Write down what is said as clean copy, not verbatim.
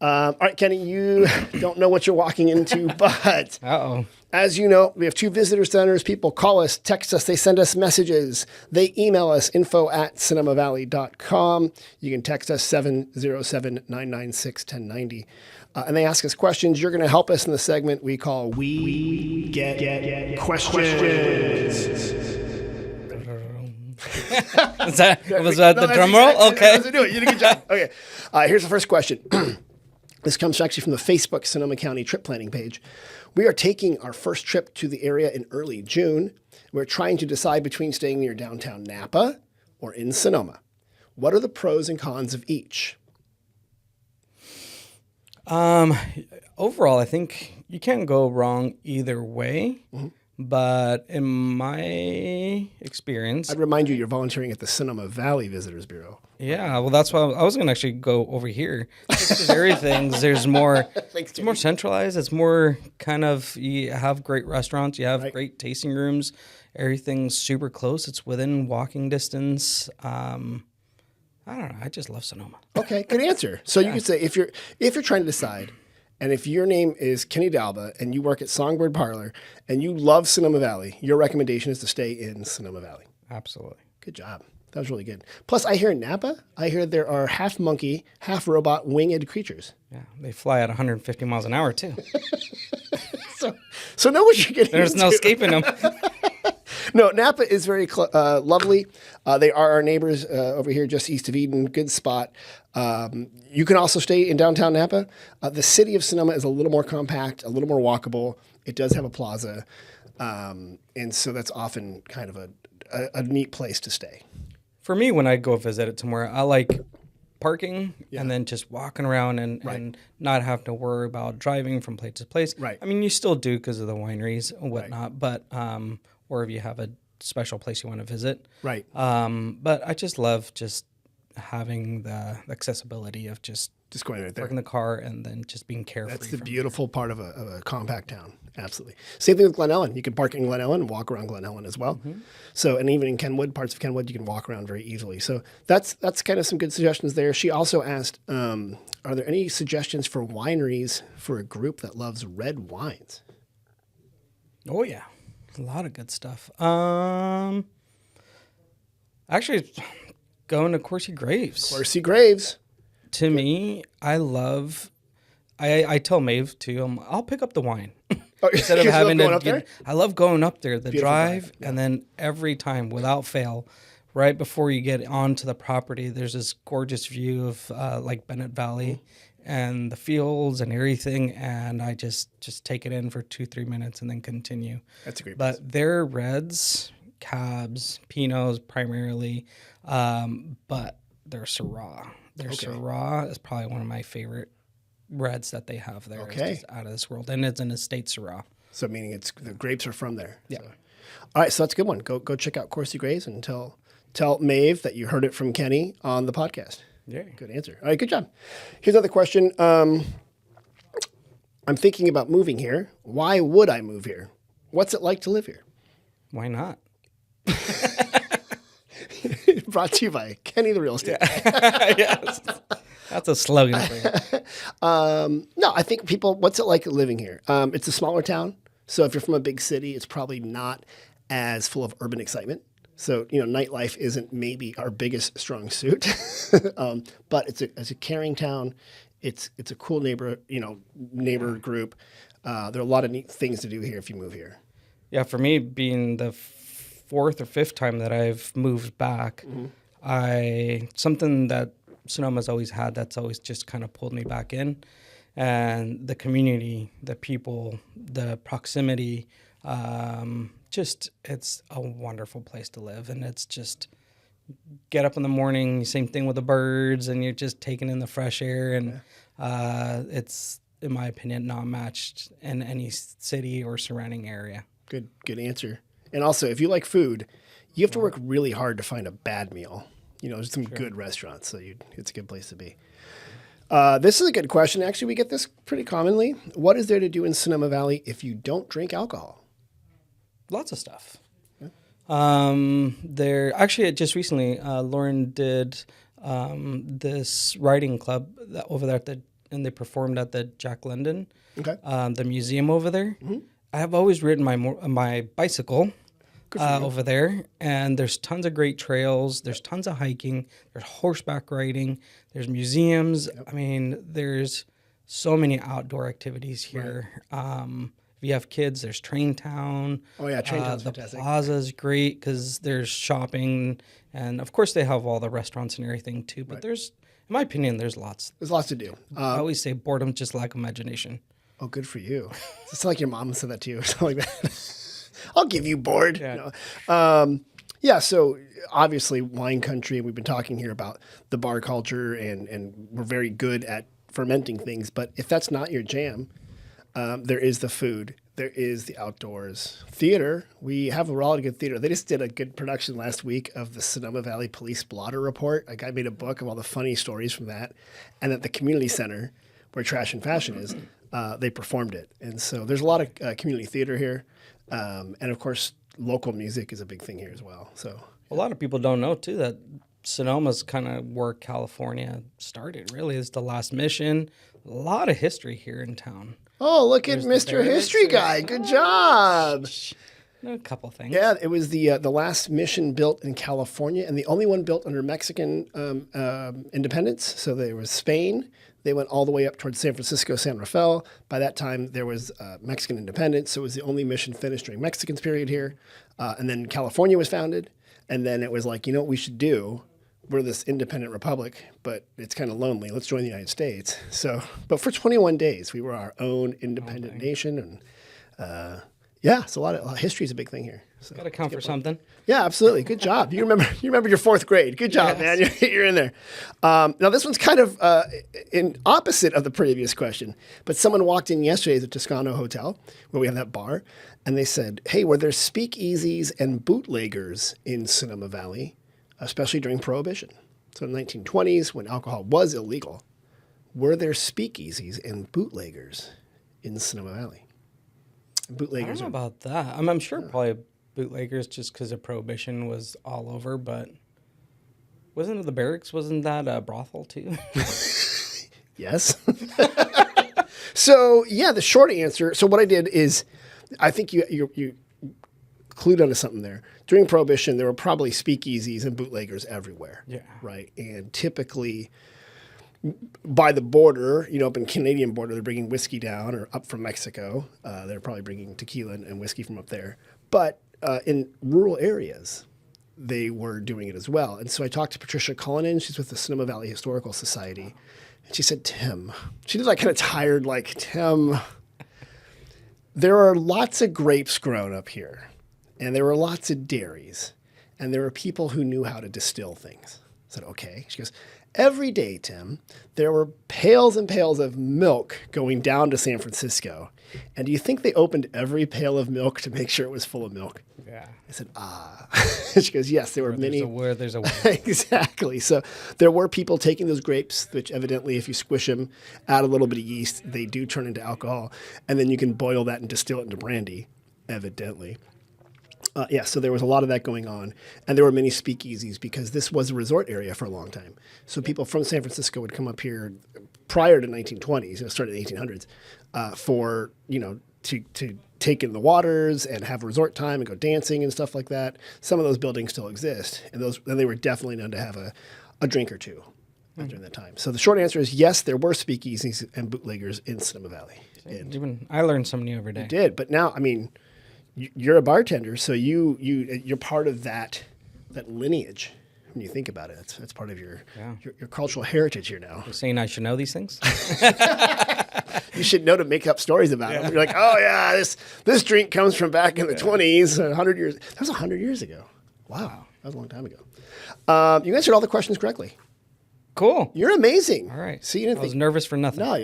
All right, Kenny, you don't know what you're walking into, but as you know, we have 2 visitor centers. People call us, text us, they send us messages. They email us info@sonomavalley.com. You can text us 707-996-1090. And they ask us questions. You're going to help us in the segment we call We Get Questions. Was that the drum roll? Okay. Do it. You did a good job. Okay. Here's the first question. This comes actually from the Facebook Sonoma County trip planning page. We are taking our first trip to the area in early June. We're trying to decide between staying near downtown Napa or in Sonoma. What are the pros and cons of each? Overall, I think you can't go wrong either way. Mm-hmm. But in my experience, I'd remind you, you're volunteering at the Sonoma Valley Visitors Bureau. Yeah, well, that's why I was going to actually go over here. Because everything's, there's more, it's more centralized. It's more kind of, you have great restaurants, you have great tasting rooms. Everything's super close. It's within walking distance. I don't know. I just love Sonoma. Okay, good answer. So you could say if you're trying to decide, and if your name is Kenny DeAlba and you work at Songbird Parlour and you love Sonoma Valley, your recommendation is to stay in Sonoma Valley. Absolutely. Good job. That was really good. Plus, I hear in Napa, there are half monkey, half robot winged creatures. Yeah, they fly at 150 miles an hour too. so know what you're getting There's into. no escaping them. No, Napa is very lovely. They are our neighbors over here just east of Eden. Good spot. You can also stay in downtown Napa. The city of Sonoma is a little more compact, a little more walkable. It does have a plaza. And so that's often kind of a neat place to stay. For me, when I go visit it somewhere, I like parking and then just walking around and not have to worry about driving from place to place. Right. I mean, you still do because of the wineries and whatnot, but or if you have a special place you want to visit. Right. But I just love just having the accessibility of just going right there. parking the car and then just being carefree. That's the beautiful part of a compact town. Absolutely. Same thing with Glen Ellen. You can park in Glen Ellen and walk around Glen Ellen as well. Mm-hmm. So, and even in Kenwood, parts of Kenwood, you can walk around very easily. So that's kind of some good suggestions there. She also asked, are there any suggestions for wineries for a group that loves red wines? Oh, yeah. A lot of good stuff. Actually, going to Coursey Graves. Coursey Graves. To me, I tell Maeve too, I'll pick up the wine. Instead of having to get, I love going up there, the drive, and then every time, without fail, right before you get onto the property, there's this gorgeous view of like Bennett Valley and the fields and everything, and I just take it in for 2-3 minutes and then continue. That's a great place. But their reds, cabs, Pinots primarily, but their Syrah. Their Syrah is probably one of my favorite reds that they have there. Okay. It's just out of this world. And it's an estate Syrah. So meaning the grapes are from there. Yeah. So. All right, so that's a good one. Go check out Coursey Graves and tell Maeve that you heard it from Kenny on the podcast. Yeah. Good answer. All right, good job. Here's another question. I'm thinking about moving here. Why would I move here? What's it like to live here? Why not? Brought to you by Kenny the Real Estate. Yes. That's a slogan for you. No, I think what's it like living here? It's a smaller town. So if you're from a big city, it's probably not as full of urban excitement. So, nightlife isn't maybe our biggest strong suit, but it's a caring town. It's a cool neighbor group. There are a lot of neat things to do here if you move here. Yeah, for me, being the 4th or 5th time that I've moved back, something that Sonoma's always had that's always just kind of pulled me back in, and the community, the people, the proximity, it's a wonderful place to live. And it's just get up in the morning, same thing with the birds, and you're just taking in the fresh air. And it's, in my opinion, not matched in any city or surrounding area. Good answer. And also, if you like food, you have to work really hard to find a bad meal. There's some good restaurants, so it's a good place to be. This is a good question. Actually, we get this pretty commonly. What is there to do in Sonoma Valley if you don't drink alcohol? Lots of stuff. Yeah. Just recently, Lauren did this writing club over there at the and they performed at the Jack London, Okay. the museum over there. Mm-hmm. I have always ridden my bicycle over there, and there's tons of great trails. There's tons of hiking. There's horseback riding. There's museums. Yep. I mean, there's so many outdoor activities here. Right. If you have kids, there's Train Town. Oh, yeah, Train Town's fantastic. The Plaza is great because there's shopping. And, of course, they have all the restaurants and everything, too. But there's, in my opinion, there's lots. There's lots to do. I always say boredom just lack imagination. Oh, good for you. It's like your mom said that to you or something like that. I'll give you bored. Yeah. Yeah, so obviously wine country, we've been talking here about the bar culture, and we're very good at fermenting things. But if that's not your jam, there is the food. There is the outdoors. Theater, we have a lot of good theater. They just did a good production last week of the Sonoma Valley Police Blotter Report. A guy made a book of all the funny stories from that. And at the community center, where Trash and Fashion is, they performed it. And so there's a lot of community theater here. And of course, local music is a big thing here as well. So a lot of people don't know, too, that Sonoma's kind of where California started, really. It's the last mission. A lot of history here in town. Oh, look at Mr. History Guy. Good job. A couple things. Yeah, it was the last mission built in California and the only one built under Mexican independence. So there was Spain. They went all the way up towards San Francisco, San Rafael. By that time, there was Mexican independence. So it was the only mission finished during Mexicans period here. And then California was founded. And then it was like, you know what we should do? We're this independent republic, but it's kind of lonely. Let's join the United States. So, but for 21 days, we were our own independent nation. And so a lot of history is a big thing here. So got to count for something. Yeah, absolutely. Good job. You remember your fourth grade. Good job, man. You're in there. Now, this one's kind of in opposite of the previous question, but someone walked in yesterday at the Toscano Hotel, where we have that bar, and they said, hey, were there speakeasies and bootleggers in Sonoma Valley, especially during Prohibition? So in the 1920s, when alcohol was illegal, were there speakeasies and bootleggers in Sonoma Valley? Bootleggers. I don't know about that. I'm sure probably bootleggers just because of Prohibition was all over, but wasn't it the barracks? Wasn't that a brothel too? Yes. So, yeah, the short answer. So what I did is I think you clued onto something there. During Prohibition, there were probably speakeasies and bootleggers everywhere. Yeah. Right. And typically by the border, up in Canadian border, they're bringing whiskey down, or up from Mexico. They're probably bringing tequila and whiskey from up there. But in rural areas, they were doing it as well. And so I talked to Patricia Cullinan. She's with the Sonoma Valley Historical Society. And she said, Tim, she did kind of tired, Tim, there are lots of grapes grown up here. And there were lots of dairies. And there were people who knew how to distill things. I said, okay. She goes, every day, Tim, there were pails and pails of milk going down to San Francisco. And do you think they opened every pail of milk to make sure it was full of milk? Yeah. I said, She goes, yes, there were many. There's a way. Exactly. So there were people taking those grapes, which evidently, if you squish them, add a little bit of yeast, they do turn into alcohol. And then you can boil that and distill it into brandy, evidently. So there was a lot of that going on. And there were many speakeasies because this was a resort area for a long time. So people from San Francisco would come up here prior to 1920s, it started in the 1800s, for, to take in the waters and have resort time and go dancing and stuff like that. Some of those buildings still exist. And they were definitely known to have a drink or two during that time. So the short answer is yes, there were speakeasies and bootleggers in Sonoma Valley. Even I learned something new every day. You did. But now, you're a bartender, so you're part of that lineage. When you think about it, that's part of your cultural heritage here now. You're saying I should know these things? You should know to make up stories about them. You're like, oh yeah, this drink comes from back in the 20s, 100 years. That was 100 years ago. Wow, that was a long time ago. You answered all the questions correctly. Cool. You're amazing. All right. See, I was nervous for nothing. No,